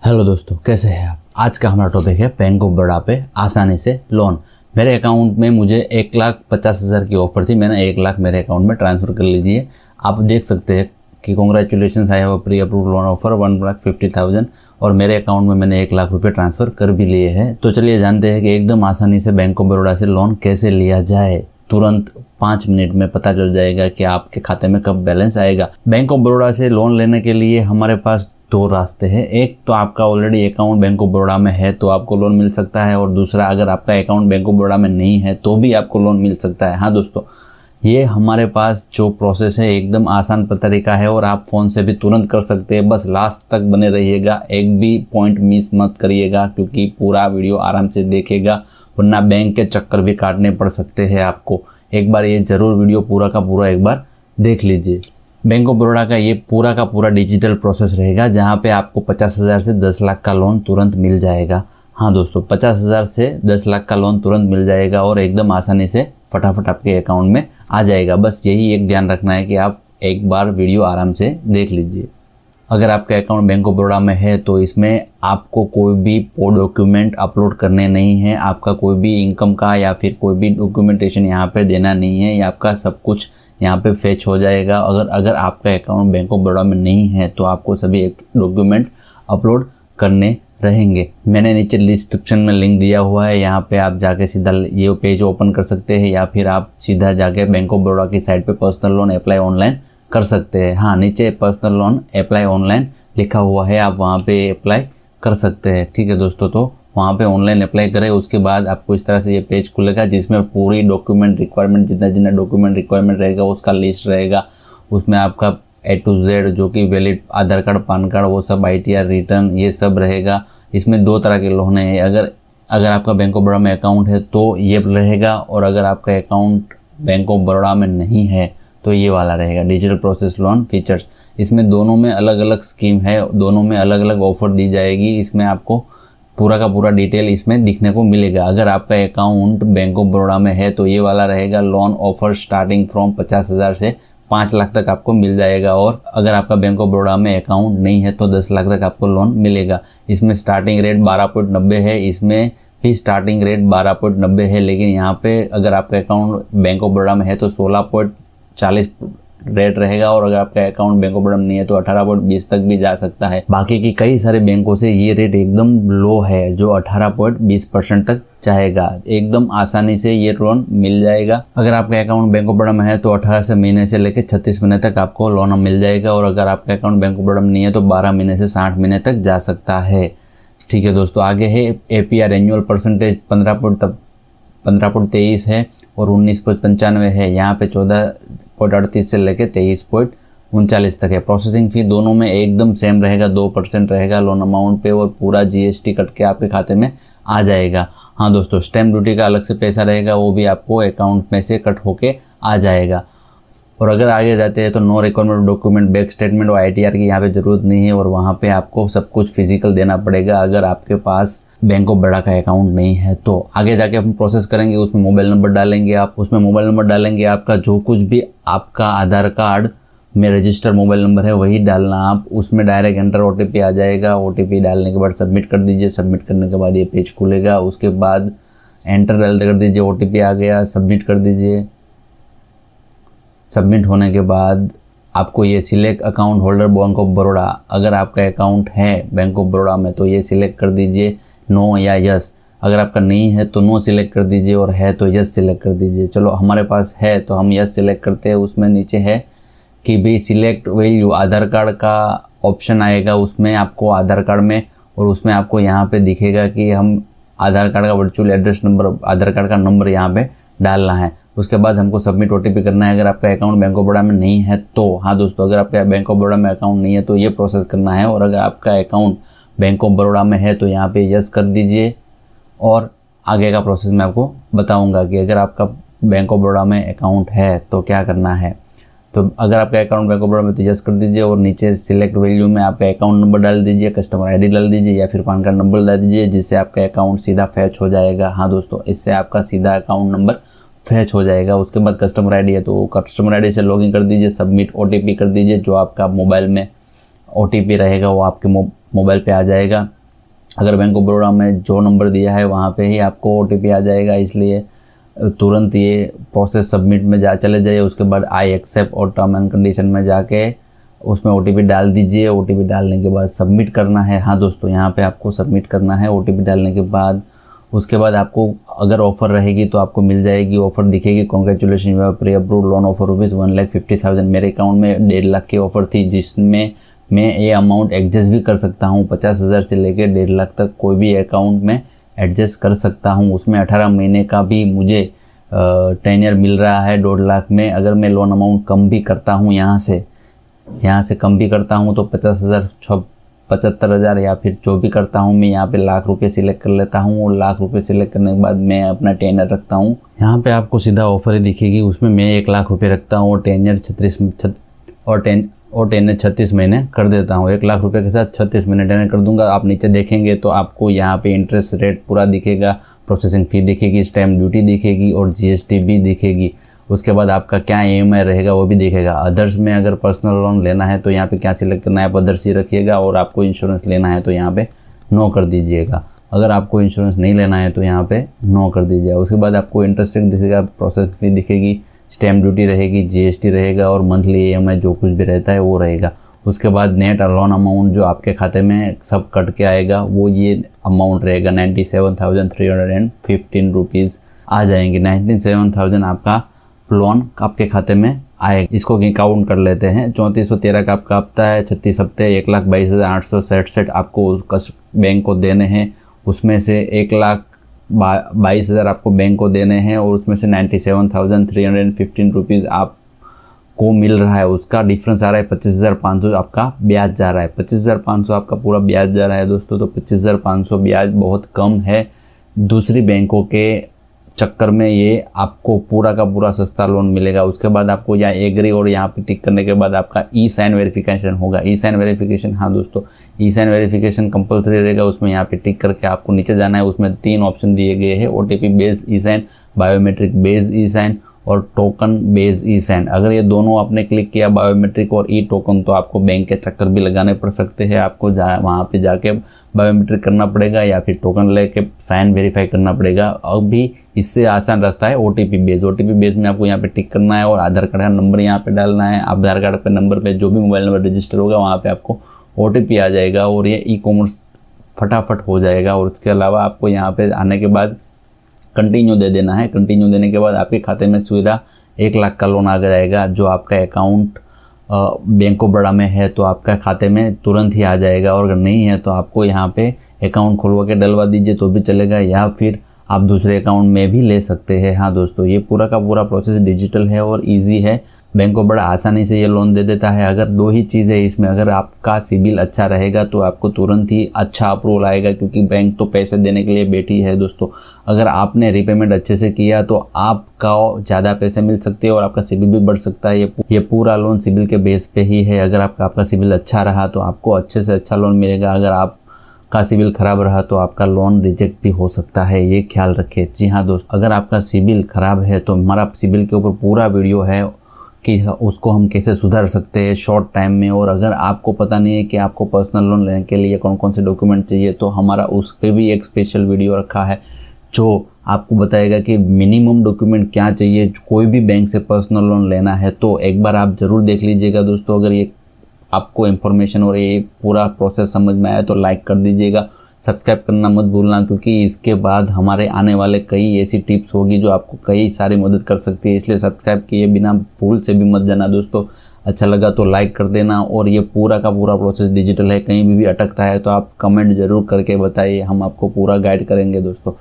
Hello दोस्तों, कैसे हैं आप। आज का हमारा टॉपिक है बैंक ऑफ बड़ौदा पे आसानी से लोन। मेरे अकाउंट में मुझे 1,50,000 की ऑफर थी, मैंने 1 लाख मेरे अकाउंट में ट्रांसफ़र कर लीजिए। आप देख सकते हैं कि congratulation, I have pre approved loan offer 1,50,000 और मेरे अकाउंट में मैंने 1 लाख रुपये ट्रांसफ़र कर भी लिए हैं। तो चलिए जानते हैं कि एकदम आसानी से बैंक ऑफ बड़ौदा से लोन कैसे लिया जाए। तुरंत 5 मिनट में पता चल जाएगा कि आपके खाते में कब बैलेंस आएगा। बैंक ऑफ बड़ौदा से लोन लेने के लिए हमारे पास 2 रास्ते हैं। एक तो आपका already account bank of Baroda में है तो आपको लोन मिल सकता है, और दूसरा अगर आपका अकाउंट बैंक ऑफ बड़ौदा में नहीं है तो भी आपको लोन मिल सकता है। हाँ दोस्तों, ये हमारे पास जो प्रोसेस है एकदम आसान तरीका है और आप फ़ोन से भी तुरंत कर सकते हैं। बस लास्ट तक बने रहिएगा, एक भी पॉइंट मिस मत करिएगा, क्योंकि पूरा वीडियो आराम से देखेगा, वरना बैंक के चक्कर भी काटने पड़ सकते हैं आपको। एक बार ये ज़रूर वीडियो पूरा का पूरा एक बार देख लीजिए। बैंक ऑफ बड़ौदा का ये पूरा का पूरा डिजिटल प्रोसेस रहेगा, जहाँ पे आपको 50,000 से 10 लाख का लोन तुरंत मिल जाएगा। हाँ दोस्तों, 50,000 से 10 लाख का लोन तुरंत मिल जाएगा और एकदम आसानी से फटाफट आपके अकाउंट में आ जाएगा। बस यही एक ध्यान रखना है कि आप एक बार वीडियो आराम से देख लीजिए। अगर आपका अकाउंट बैंक ऑफ बड़ौदा में है तो इसमें आपको कोई भी डॉक्यूमेंट अपलोड करने नहीं है, आपका कोई भी इनकम का या फिर कोई भी डॉक्यूमेंटेशन यहाँ पे देना नहीं है। ये आपका सब कुछ यहाँ पे फेच हो जाएगा। अगर आपका अकाउंट बैंक ऑफ बड़ौदा में नहीं है तो आपको सभी डॉक्यूमेंट अपलोड करने रहेंगे। मैंने नीचे डिस्क्रिप्शन में लिंक दिया हुआ है, यहाँ पे आप जाके सीधा ये पेज ओपन कर सकते हैं, या फिर आप सीधा जाके बैंक ऑफ बड़ौदा की साइट पे पर्सनल लोन अप्लाई ऑनलाइन कर सकते हैं। हाँ, नीचे पर्सनल लोन अप्लाई ऑनलाइन लिखा हुआ है, आप वहाँ पे अप्लाई कर सकते हैं। ठीक है दोस्तों, तो वहाँ पे ऑनलाइन अप्लाई करें। उसके बाद आपको इस तरह से ये पेज खुलेगा, जिसमें पूरी डॉक्यूमेंट रिक्वायरमेंट, जितना डॉक्यूमेंट रिक्वायरमेंट रहेगा उसका लिस्ट रहेगा। उसमें आपका A to Z जो कि वैलिड आधार कार्ड, पैन कार्ड, वो सब, ITR रिटर्न, ये सब रहेगा। इसमें 2 तरह के लोन हैं। अगर आपका बैंक ऑफ बड़ौदा में अकाउंट है तो ये रहेगा, और अगर आपका अकाउंट बैंक ऑफ बड़ौदा में नहीं है तो ये वाला रहेगा, डिजिटल प्रोसेस लोन फीचर्स। इसमें दोनों में अलग अलग स्कीम है, दोनों में अलग अलग ऑफर दी जाएगी। इसमें आपको पूरा का पूरा डिटेल इसमें दिखने को मिलेगा। अगर आपका अकाउंट बैंक ऑफ बड़ौदा में है तो ये वाला रहेगा, लोन ऑफर स्टार्टिंग फ्रॉम 50,000 से 5 लाख तक आपको मिल जाएगा। और अगर आपका बैंक ऑफ बड़ौदा में अकाउंट नहीं है तो 10 लाख तक आपको लोन मिलेगा। इसमें स्टार्टिंग रेट 12.90 है, इसमें भी स्टार्टिंग रेट 12.90 है, लेकिन यहाँ पे अगर आपका अकाउंट बैंक ऑफ बड़ौदा में है तो 16.40 रेट रहेगा, और अगर आपका अकाउंट बैंक ऑफ बड़ौदा में नहीं है तो 18.20 तक भी जा सकता है। बाकी की कई सारे बैंकों से ये रेट एकदम लो है, जो 18.20% तक जाएगा। एकदम आसानी से ये लोन मिल जाएगा। अगर आपका अकाउंट बैंक ऑफ बड़ौदा में है तो 18 महीने से लेकर 36 महीने तक आपको लोन मिल जाएगा, और अगर आपका अकाउंट बैंक ऑफ बड़ौदा में नहीं है तो 12 महीने से 60 महीने तक जा सकता है। ठीक है दोस्तों, आगे है APR एनुअल परसेंटेज 15.23 है और 19.95 है। यहाँ पे 14.38 से लेकर 23.39 तक है। प्रोसेसिंग फी दोनों में एकदम सेम रहेगा, 2% रहेगा लोन अमाउंट पे, और पूरा GST कट के आपके खाते में आ जाएगा। हाँ दोस्तों, स्टैम्प ड्यूटी का अलग से पैसा रहेगा, वो भी आपको अकाउंट में से कट होके आ जाएगा। और अगर आगे जाते हैं तो no requirement document, bank statement और ITR की यहाँ पे ज़रूरत नहीं है, और वहाँ पे आपको सब कुछ फिजिकल देना पड़ेगा अगर आपके पास बैंक ऑफ बड़ौदा का अकाउंट नहीं है। तो आगे जाके हम प्रोसेस करेंगे, उसमें मोबाइल नंबर डालेंगे आप, आपका जो कुछ भी आपका आधार कार्ड में रजिस्टर मोबाइल नंबर है वही डालना आप। उसमें डायरेक्ट एंटर OTP आ जाएगा। OTP डालने के बाद सबमिट कर दीजिए। सबमिट करने के बाद ये पेज खुलेगा। उसके बाद एंटर डाल कर दीजिए, OTP आ गया, सबमिट कर दीजिए। सबमिट होने के बाद आपको ये select account holder bank of Baroda, अगर आपका अकाउंट है बैंक ऑफ बड़ौदा में तो ये सिलेक्ट कर दीजिए, नो या यस। अगर आपका नहीं है तो नो सिलेक्ट कर दीजिए, और है तो यस सिलेक्ट कर दीजिए। चलो, हमारे पास है तो हम यस सिलेक्ट करते हैं। उसमें नीचे है कि भी सिलेक्ट वैल्यू, आधार कार्ड का ऑप्शन आएगा, उसमें आपको आधार कार्ड में, और उसमें आपको यहाँ पे दिखेगा कि हम आधार कार्ड का वर्चुअल एड्रेस नंबर, आधार कार्ड का नंबर यहाँ पे डालना है। उसके बाद हमको सबमिट OTP करना है अगर आपका अकाउंट बैंक ऑफ बड़ौदा में नहीं है तो। हाँ दोस्तों, अगर आपका बैंक ऑफ बड़ौदा में अकाउंट नहीं है तो ये प्रोसेस करना है, और अगर आपका अकाउंट बैंक ऑफ बड़ौदा में है तो यहाँ पे यस कर दीजिए। और आगे का प्रोसेस मैं आपको बताऊंगा कि अगर आपका बैंक ऑफ बड़ौदा में अकाउंट है तो क्या करना है। तो अगर आपका अकाउंट बैंक ऑफ बड़ौदा में तो यस कर दीजिए, और नीचे सिलेक्ट वैल्यू में आपका अकाउंट नंबर डाल दीजिए, कस्टमर ID डाल दीजिए, या फिर पैन कार्ड नंबर डाल दीजिए, जिससे आपका अकाउंट सीधा फैच हो जाएगा। हाँ दोस्तों, इससे आपका सीधा अकाउंट नंबर फैच हो जाएगा। उसके बाद कस्टमर ID है तो कस्टमर ID से लॉगिन कर दीजिए, सबमिट OTP कर दीजिए। जो आपका मोबाइल में OTP रहेगा वो आपके मोबाइल पे आ जाएगा। अगर बैंक ऑफ बड़ौदा में जो नंबर दिया है वहाँ पे ही आपको OTP आ जाएगा, इसलिए तुरंत ये प्रोसेस सबमिट में चले जाइए। उसके बाद आई एक्सेप्ट और टर्म एंड कंडीशन में जाके उसमें OTP डाल दीजिए। OTP डालने के बाद सबमिट करना है। हाँ दोस्तों, यहाँ पे आपको सबमिट करना है OTP डालने के बाद। उसके बाद आपको अगर ऑफ़र रहेगी तो आपको मिल जाएगी, ऑफ़र दिखेगी, congratulation you have pre approved loan offer rupees 1,50,000। मेरे अकाउंट में 1.5 लाख की ऑफ़र थी, जिसमें मैं ये अमाउंट एडजस्ट भी कर सकता हूँ। 50,000 से लेकर 1.5 लाख तक कोई भी अकाउंट में एडजस्ट कर सकता हूँ। उसमें 18 महीने का भी मुझे टेन्योर मिल रहा है 1.5 लाख में। अगर मैं लोन अमाउंट कम भी करता हूँ यहाँ से कम भी करता हूँ तो 50,000 75,000 या फिर जो भी करता हूँ, मैं यहाँ पे लाख रुपए सिलेक्ट कर लेता हूँ। और लाख रुपए सिलेक्ट करने के बाद मैं अपना टेन्योर रखता हूँ। यहाँ पे आपको सीधा ऑफर ही दिखेगी, उसमें मैं 1 लाख रुपए रखता हूँ और टेन्योर 36 महीने कर देता हूँ। 1 लाख रुपए के साथ 36 महीने टेन्योर कर दूंगा। आप नीचे देखेंगे तो आपको यहाँ पे इंटरेस्ट रेट पूरा दिखेगा, प्रोसेसिंग फ़ी दिखेगी, स्टैम्प ड्यूटी दिखेगी और GST भी दिखेगी। उसके बाद आपका क्या EMI रहेगा वो भी दिखेगा। अदर्स में अगर पर्सनल लोन लेना है तो यहाँ पे क्या सिलेक्ट करना है, आप अदर्स ही रखिएगा। और आपको इंश्योरेंस लेना है तो यहाँ पे नो कर दीजिएगा। अगर आपको इंश्योरेंस नहीं लेना है तो यहाँ पे नो कर दीजिएगा। उसके बाद आपको इंटरेस्ट रेट दिखेगा, प्रोसेस फी दिखेगी, स्टैम्प ड्यूटी रहेगी, GST रहेगा और मंथली EMI जो कुछ भी रहता है वो रहेगा। उसके बाद नेट लोन अमाउंट जो आपके खाते में सब कट के आएगा वो ये अमाउंट रहेगा 97,315 रुपीज़ आ जाएंगे। 97,000 आपका लोन आपके खाते में आएगा। इसको काउंट कर लेते हैं। 3413 का आपका हफ्ता है, 36 हफ्ते 1,22,867 आपको बैंक को देने हैं। उसमें से 1,22,000 आपको बैंक को देने हैं और उसमें से 97,315 रुपीज़ आपको मिल रहा है। उसका डिफरेंस आ रहा है 25,500 आपका ब्याज जा रहा है। 25,500 आपका पूरा ब्याज जा रहा है दोस्तों। तो 25,500 ब्याज बहुत कम है। दूसरी बैंकों के चक्कर में ये आपको पूरा का पूरा सस्ता लोन मिलेगा। उसके बाद आपको यहाँ एग्री और यहाँ पे टिक करने के बाद आपका E-साइन वेरिफिकेशन होगा। E-साइन वेरिफिकेशन, हाँ दोस्तों, E-साइन वेरिफिकेशन कंपलसरी रहेगा। उसमें यहाँ पे टिक करके आपको नीचे जाना है। उसमें 3 ऑप्शन दिए गए हैं, OTP बेस्ड E-साइन, बायोमेट्रिक बेस्ड E-साइन और टोकन बेस्ड E-साइन। अगर ये दोनों आपने क्लिक किया, बायोमेट्रिक और टोकन, तो आपको बैंक के चक्कर भी लगाने पड़ सकते हैं। आपको वहाँ पे जाके बायोमेट्रिक करना पड़ेगा या फिर टोकन लेके साइन वेरीफाई करना पड़ेगा। अभी इससे आसान रास्ता है OTP बेस में आपको यहाँ पे टिक करना है और आधार कार्ड का नंबर यहाँ पे डालना है। आधार कार्ड पे नंबर पे जो भी मोबाइल नंबर रजिस्टर होगा वहाँ पे आपको OTP आ जाएगा और ये E-कॉमर्स फटाफट हो जाएगा। और उसके अलावा आपको यहाँ पे आने के बाद कंटिन्यू दे देना है। कंटिन्यू देने के बाद आपके खाते में सीधा 1 लाख का लोन आ जाएगा। जो आपका अकाउंट बैंक ऑफ बड़ौदा में है तो आपका खाते में तुरंत ही आ जाएगा, और अगर नहीं है तो आपको यहाँ पे अकाउंट खुलवा के डलवा दीजिए तो भी चलेगा, या फिर आप दूसरे अकाउंट में भी ले सकते हैं। हाँ दोस्तों, ये पूरा का पूरा प्रोसेस डिजिटल है और इजी है। बैंक ऑफ बड़ौदा आसानी से ये लोन दे देता है। अगर 2 ही चीज़ है इसमें, अगर आपका सिबिल अच्छा रहेगा तो आपको तुरंत ही अच्छा अप्रूवल आएगा, क्योंकि बैंक तो पैसे देने के लिए बैठी है दोस्तों। अगर आपने रीपेमेंट अच्छे से किया तो आपका ज़्यादा पैसे मिल सकते हैं और आपका सिबिल भी बढ़ सकता है। ये पूरा लोन सिबिल के बेस पे ही है। अगर आपका सिबिल अच्छा रहा तो आपको अच्छे से अच्छा लोन मिलेगा। अगर आपका सिबिल खराब रहा तो आपका लोन रिजेक्ट भी हो सकता है, ये ख्याल रखें। जी हाँ दोस्तों, अगर आपका सिबिल खराब है तो हमारा सिबिल के ऊपर पूरा वीडियो है कि उसको हम कैसे सुधार सकते हैं शॉर्ट टाइम में। और अगर आपको पता नहीं है कि आपको पर्सनल लोन लेने के लिए कौन कौन से डॉक्यूमेंट चाहिए, तो हमारा उस पर भी एक स्पेशल वीडियो रखा है जो आपको बताएगा कि मिनिमम डॉक्यूमेंट क्या चाहिए। कोई भी बैंक से पर्सनल लोन लेना है तो एक बार आप ज़रूर देख लीजिएगा दोस्तों। अगर ये आपको इन्फॉर्मेशन और ये पूरा प्रोसेस समझ में आया तो लाइक कर दीजिएगा, सब्सक्राइब करना मत भूलना, क्योंकि इसके बाद हमारे आने वाले कई ऐसी टिप्स होगी जो आपको कई सारी मदद कर सकती है। इसलिए सब्सक्राइब किए बिना भूल से भी मत जाना दोस्तों। अच्छा लगा तो लाइक कर देना। और ये पूरा का पूरा प्रोसेस डिजिटल है, कहीं भी अटकता है तो आप कमेंट ज़रूर करके बताइए, हम आपको पूरा गाइड करेंगे दोस्तों।